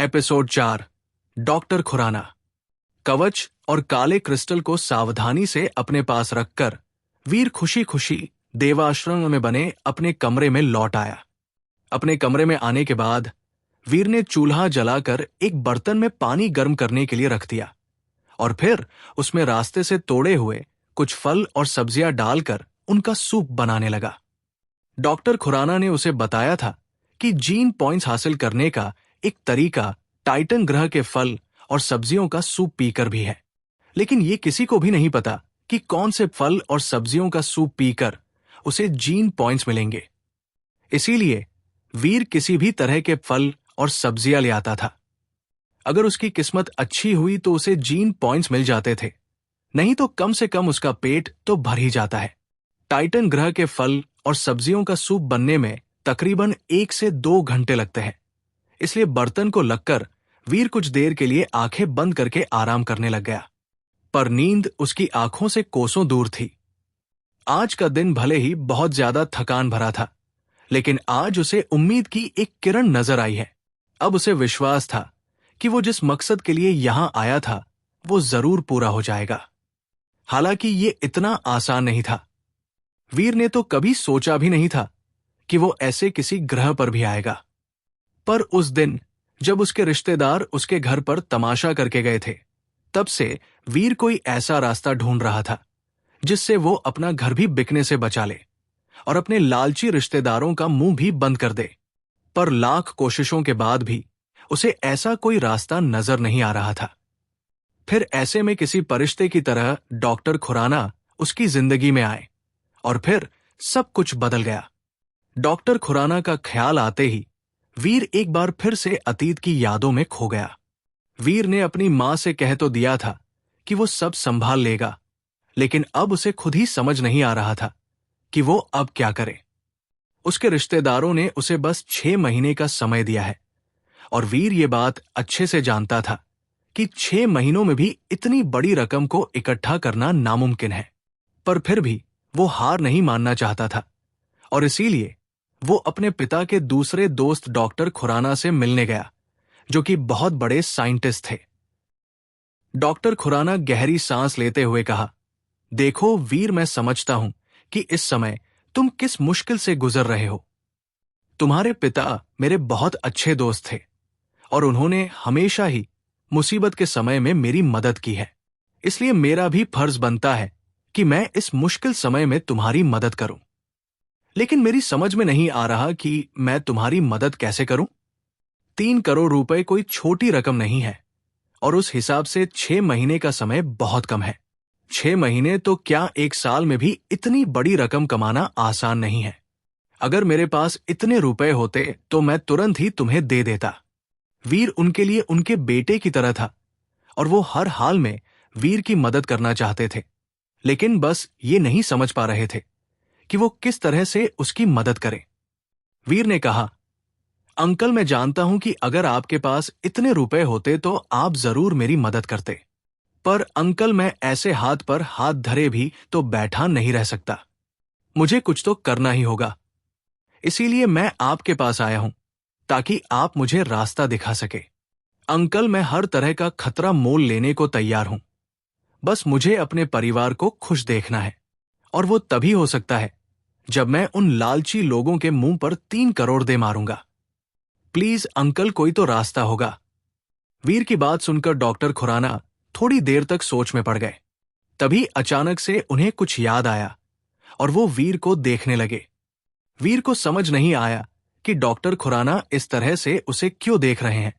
Episode 4। Doctor Khurana. कवच और काले क्रिस्टल को सावधानी से अपने पास रखकर वीर खुशी खुशी देवाश्रम में बने अपने कमरे में लौट आया। अपने कमरे में आने के बाद वीर ने चूल्हा जलाकर एक बर्तन में पानी गर्म करने के लिए रख दिया और फिर उसमें रास्ते से तोड़े हुए कुछ फल और सब्जियां डालकर उनका सूप बनाने लगा। डॉक्टर खुराना ने उसे बताया था कि जीन पॉइंट्स हासिल करने का एक तरीका टाइटन ग्रह के फल और सब्जियों का सूप पीकर भी है, लेकिन ये किसी को भी नहीं पता कि कौन से फल और सब्जियों का सूप पीकर उसे जीन पॉइंट्स मिलेंगे। इसीलिए वीर किसी भी तरह के फल और सब्जियां ले आता था। अगर उसकी किस्मत अच्छी हुई तो उसे जीन पॉइंट्स मिल जाते थे, नहीं तो कम से कम उसका पेट तो भर ही जाता है। टाइटन ग्रह के फल और सब्जियों का सूप बनने में तकरीबन 1 से 2 घंटे लगते हैं। इसलिए बर्तन को लगकर वीर कुछ देर के लिए आंखें बंद करके आराम करने लग गया, पर नींद उसकी आंखों से कोसों दूर थी। आज का दिन भले ही बहुत ज्यादा थकान भरा था, लेकिन आज उसे उम्मीद की एक किरण नजर आई है। अब उसे विश्वास था कि वो जिस मकसद के लिए यहां आया था वो जरूर पूरा हो जाएगा। हालांकि ये इतना आसान नहीं था। वीर ने तो कभी सोचा भी नहीं था कि वो ऐसे किसी ग्रह पर भी आएगा। पर उस दिन जब उसके रिश्तेदार उसके घर पर तमाशा करके गए थे, तब से वीर कोई ऐसा रास्ता ढूंढ रहा था जिससे वो अपना घर भी बिकने से बचा ले और अपने लालची रिश्तेदारों का मुंह भी बंद कर दे। पर लाख कोशिशों के बाद भी उसे ऐसा कोई रास्ता नजर नहीं आ रहा था। फिर ऐसे में किसी परिश्ते की तरह डॉक्टर खुराना उसकी जिंदगी में आए और फिर सब कुछ बदल गया। डॉक्टर खुराना का ख्याल आते ही वीर एक बार फिर से अतीत की यादों में खो गया। वीर ने अपनी मां से कह तो दिया था कि वो सब संभाल लेगा, लेकिन अब उसे खुद ही समझ नहीं आ रहा था कि वो अब क्या करे। उसके रिश्तेदारों ने उसे बस 6 महीने का समय दिया है और वीर ये बात अच्छे से जानता था कि 6 महीनों में भी इतनी बड़ी रकम को इकट्ठा करना नामुमकिन है। पर फिर भी वो हार नहीं मानना चाहता था और इसीलिए वो अपने पिता के दूसरे दोस्त डॉक्टर खुराना से मिलने गया, जो कि बहुत बड़े साइंटिस्ट थे। डॉक्टर खुराना गहरी सांस लेते हुए कहा, देखो वीर, मैं समझता हूं कि इस समय तुम किस मुश्किल से गुजर रहे हो। तुम्हारे पिता मेरे बहुत अच्छे दोस्त थे और उन्होंने हमेशा ही मुसीबत के समय में मेरी मदद की है। इसलिए मेरा भी फर्ज बनता है कि मैं इस मुश्किल समय में तुम्हारी मदद करूं। लेकिन मेरी समझ में नहीं आ रहा कि मैं तुम्हारी मदद कैसे करूं। 3 करोड़ रुपए कोई छोटी रकम नहीं है और उस हिसाब से 6 महीने का समय बहुत कम है। 6 महीने तो क्या 1 साल में भी इतनी बड़ी रकम कमाना आसान नहीं है। अगर मेरे पास इतने रुपए होते तो मैं तुरंत ही तुम्हें दे देता। वीर उनके लिए उनके बेटे की तरह था और वो हर हाल में वीर की मदद करना चाहते थे, लेकिन बस ये नहीं समझ पा रहे थे कि वो किस तरह से उसकी मदद करें। वीर ने कहा, अंकल, मैं जानता हूं कि अगर आपके पास इतने रुपए होते तो आप जरूर मेरी मदद करते, पर अंकल, मैं ऐसे हाथ पर हाथ धरे भी तो बैठा नहीं रह सकता। मुझे कुछ तो करना ही होगा। इसीलिए मैं आपके पास आया हूं ताकि आप मुझे रास्ता दिखा सके। अंकल, मैं हर तरह का खतरा मोल लेने को तैयार हूं। बस मुझे अपने परिवार को खुश देखना है और वो तभी हो सकता है जब मैं उन लालची लोगों के मुंह पर 3 करोड़ दे मारूंगा। प्लीज अंकल, कोई तो रास्ता होगा। वीर की बात सुनकर डॉक्टर खुराना थोड़ी देर तक सोच में पड़ गए। तभी अचानक से उन्हें कुछ याद आया और वो वीर को देखने लगे। वीर को समझ नहीं आया कि डॉक्टर खुराना इस तरह से उसे क्यों देख रहे हैं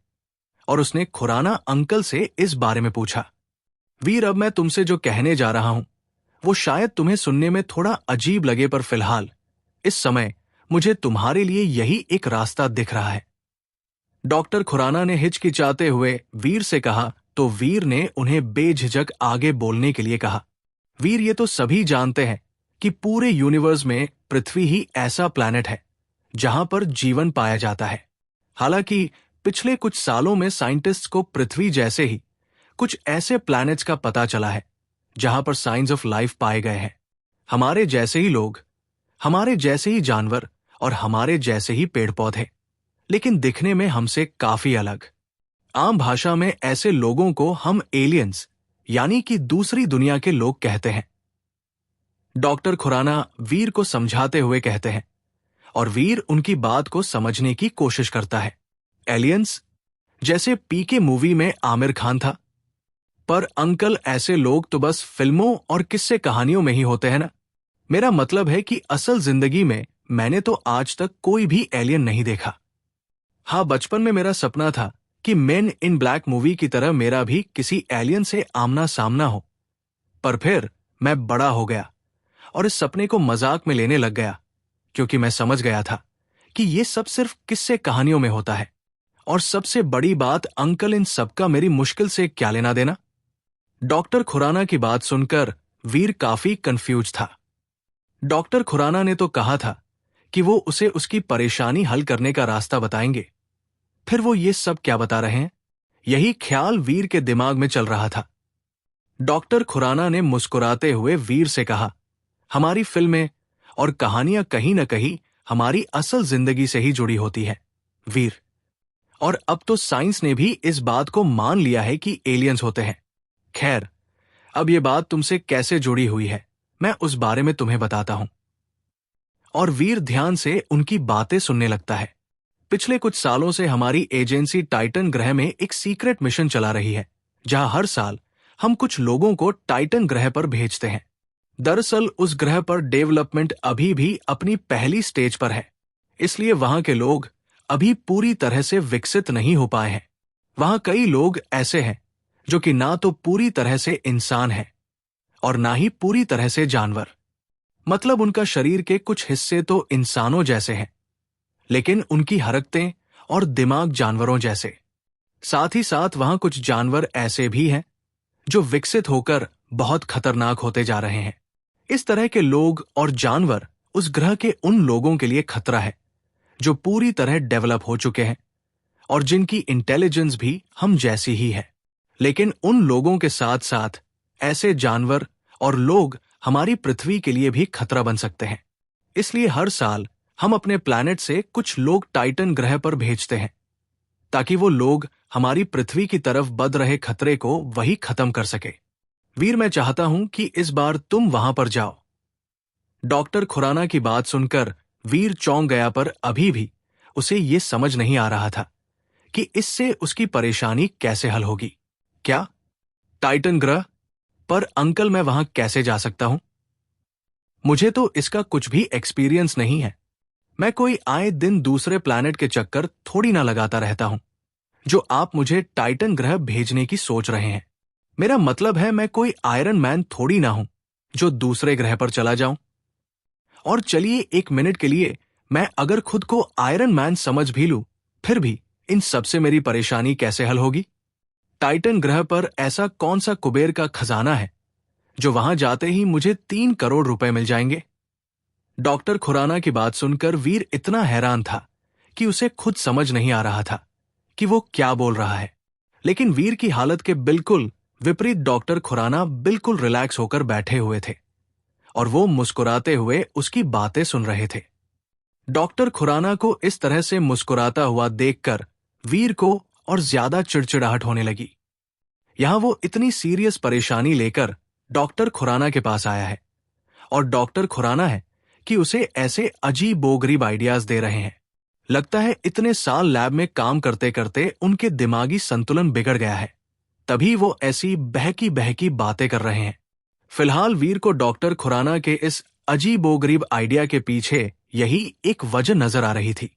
और उसने खुराना अंकल से इस बारे में पूछा। वीर, अब मैं तुमसे जो कहने जा रहा हूं वो शायद तुम्हें सुनने में थोड़ा अजीब लगे, पर फिलहाल इस समय मुझे तुम्हारे लिए यही एक रास्ता दिख रहा है। डॉक्टर खुराना ने हिचकिचाते हुए वीर से कहा, तो वीर ने उन्हें बेझिझक आगे बोलने के लिए कहा। वीर, ये तो सभी जानते हैं कि पूरे यूनिवर्स में पृथ्वी ही ऐसा प्लैनेट है जहां पर जीवन पाया जाता है। हालांकि पिछले कुछ सालों में साइंटिस्ट्स को पृथ्वी जैसे ही कुछ ऐसे प्लैनेट्स का पता चला है जहां पर साइंस ऑफ लाइफ पाए गए हैं। हमारे जैसे ही लोग, हमारे जैसे ही जानवर और हमारे जैसे ही पेड़ पौधे, लेकिन दिखने में हमसे काफी अलग। आम भाषा में ऐसे लोगों को हम एलियंस यानी कि दूसरी दुनिया के लोग कहते हैं। डॉक्टर खुराना वीर को समझाते हुए कहते हैं और वीर उनकी बात को समझने की कोशिश करता है। एलियंस जैसे पीके मूवी में आमिर खान था। पर अंकल, ऐसे लोग तो बस फिल्मों और किस्से कहानियों में ही होते हैं ना। मेरा मतलब है कि असल जिंदगी में मैंने तो आज तक कोई भी एलियन नहीं देखा। हाँ, बचपन में मेरा सपना था कि मेन इन ब्लैक मूवी की तरह मेरा भी किसी एलियन से आमना सामना हो। पर फिर मैं बड़ा हो गया और इस सपने को मजाक में लेने लग गया, क्योंकि मैं समझ गया था कि ये सब सिर्फ किस्से कहानियों में होता है। और सबसे बड़ी बात, अंकल, इन सबका मेरी मुश्किल से क्या लेना देना। डॉक्टर खुराना की बात सुनकर वीर काफी कंफ्यूज था। डॉक्टर खुराना ने तो कहा था कि वो उसे उसकी परेशानी हल करने का रास्ता बताएंगे, फिर वो ये सब क्या बता रहे हैं? यही ख्याल वीर के दिमाग में चल रहा था। डॉक्टर खुराना ने मुस्कुराते हुए वीर से कहा, हमारी फिल्में और कहानियां कहीं न कहीं हमारी असल जिंदगी से ही जुड़ी होती है, वीर। और अब तो साइंस ने भी इस बात को मान लिया है कि एलियंस होते हैं। खैर, अब ये बात तुमसे कैसे जुड़ी हुई है, मैं उस बारे में तुम्हें बताता हूं। और वीर ध्यान से उनकी बातें सुनने लगता है। पिछले कुछ सालों से हमारी एजेंसी टाइटन ग्रह में एक सीक्रेट मिशन चला रही है, जहां हर साल हम कुछ लोगों को टाइटन ग्रह पर भेजते हैं। दरअसल उस ग्रह पर डेवलपमेंट अभी भी अपनी पहली स्टेज पर है, इसलिए वहां के लोग अभी पूरी तरह से विकसित नहीं हो पाए हैं। वहां कई लोग ऐसे हैं जो कि ना तो पूरी तरह से इंसान हैं और ना ही पूरी तरह से जानवर। मतलब उनका शरीर के कुछ हिस्से तो इंसानों जैसे हैं, लेकिन उनकी हरकतें और दिमाग जानवरों जैसे। साथ ही साथ वहां कुछ जानवर ऐसे भी हैं जो विकसित होकर बहुत खतरनाक होते जा रहे हैं। इस तरह के लोग और जानवर उस ग्रह के उन लोगों के लिए खतरा है जो पूरी तरह डेवलप हो चुके हैं और जिनकी इंटेलिजेंस भी हम जैसी ही है। लेकिन उन लोगों के साथ साथ ऐसे जानवर और लोग हमारी पृथ्वी के लिए भी खतरा बन सकते हैं। इसलिए हर साल हम अपने प्लैनेट से कुछ लोग टाइटन ग्रह पर भेजते हैं, ताकि वो लोग हमारी पृथ्वी की तरफ बढ़ रहे खतरे को वही खत्म कर सके। वीर, मैं चाहता हूं कि इस बार तुम वहां पर जाओ। डॉक्टर खुराना की बात सुनकर वीर चौंक गया, पर अभी भी उसे ये समझ नहीं आ रहा था कि इससे उसकी परेशानी कैसे हल होगी। क्या टाइटन ग्रह पर? अंकल, मैं वहां कैसे जा सकता हूं? मुझे तो इसका कुछ भी एक्सपीरियंस नहीं है। मैं कोई आए दिन दूसरे प्लैनेट के चक्कर थोड़ी ना लगाता रहता हूं, जो आप मुझे टाइटन ग्रह भेजने की सोच रहे हैं। मेरा मतलब है, मैं कोई आयरन मैन थोड़ी ना हूं जो दूसरे ग्रह पर चला जाऊं। और चलिए, एक मिनट के लिए मैं अगर खुद को आयरन मैन समझ भी लूं, फिर भी इन सबसे मेरी परेशानी कैसे हल होगी? टाइटन ग्रह पर ऐसा कौन सा कुबेर का खजाना है जो वहां जाते ही मुझे 3 करोड़ रुपए मिल जाएंगे? डॉक्टर खुराना की बात सुनकर वीर इतना हैरान था कि उसे खुद समझ नहीं आ रहा था कि वो क्या बोल रहा है। लेकिन वीर की हालत के बिल्कुल विपरीत डॉक्टर खुराना बिल्कुल रिलैक्स होकर बैठे हुए थे और वो मुस्कुराते हुए उसकी बातें सुन रहे थे। डॉक्टर खुराना को इस तरह से मुस्कुराता हुआ देखकर वीर को और ज्यादा चिड़चिड़ाहट होने लगी। यहां वो इतनी सीरियस परेशानी लेकर डॉक्टर खुराना के पास आया है और डॉक्टर खुराना है कि उसे ऐसे अजीब बोगरीब आइडियाज दे रहे हैं। लगता है इतने साल लैब में काम करते करते उनके दिमागी संतुलन बिगड़ गया है, तभी वो ऐसी बहकी बहकी बातें कर रहे हैं। फिलहाल वीर को डॉक्टर खुराना के इस अजीबोगरीब आइडिया के पीछे यही एक वजह नजर आ रही थी।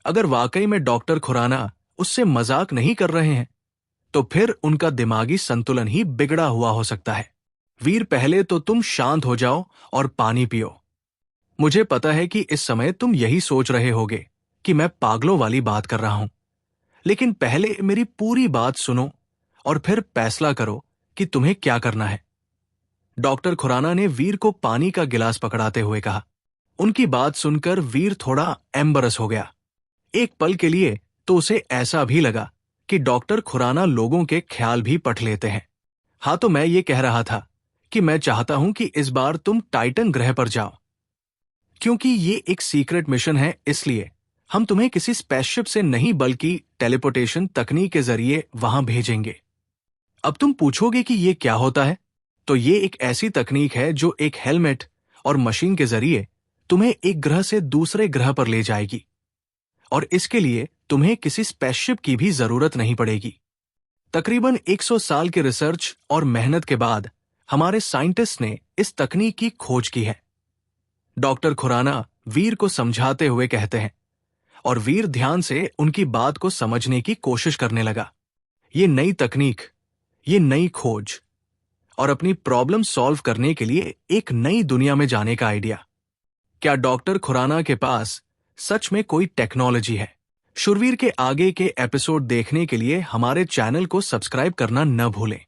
अगर वाकई में डॉक्टर खुराना उससे मजाक नहीं कर रहे हैं, तो फिर उनका दिमागी संतुलन ही बिगड़ा हुआ हो सकता है। वीर, पहले तो तुम शांत हो जाओ और पानी पियो। मुझे पता है कि इस समय तुम यही सोच रहे होगे कि मैं पागलों वाली बात कर रहा हूं, लेकिन पहले मेरी पूरी बात सुनो और फिर फैसला करो कि तुम्हें क्या करना है। डॉक्टर खुराना ने वीर को पानी का गिलास पकड़ाते हुए कहा। उनकी बात सुनकर वीर थोड़ा एम्बरस हो गया। एक पल के लिए तो उसे ऐसा भी लगा कि डॉक्टर खुराना लोगों के ख्याल भी पढ़ लेते हैं। हाँ, तो मैं ये कह रहा था कि मैं चाहता हूं कि इस बार तुम टाइटन ग्रह पर जाओ। क्योंकि ये एक सीक्रेट मिशन है, इसलिए हम तुम्हें किसी स्पेसशिप से नहीं बल्कि टेलीपोर्टेशन तकनीक के जरिए वहां भेजेंगे। अब तुम पूछोगे कि ये क्या होता है? तो ये एक ऐसी तकनीक है जो एक हेलमेट और मशीन के जरिए तुम्हें एक ग्रह से दूसरे ग्रह पर ले जाएगी, और इसके लिए तुम्हें किसी स्पेसशिप की भी जरूरत नहीं पड़ेगी। तकरीबन 100 साल की रिसर्च और मेहनत के बाद हमारे साइंटिस्ट ने इस तकनीक की खोज की है। डॉक्टर खुराना वीर को समझाते हुए कहते हैं, और वीर ध्यान से उनकी बात को समझने की कोशिश करने लगा। ये नई तकनीक, ये नई खोज और अपनी प्रॉब्लम सॉल्व करने के लिए एक नई दुनिया में जाने का आइडिया। क्या डॉक्टर खुराना के पास सच में कोई टेक्नोलॉजी है? शूरवीर के आगे के एपिसोड देखने के लिए हमारे चैनल को सब्सक्राइब करना न भूलें।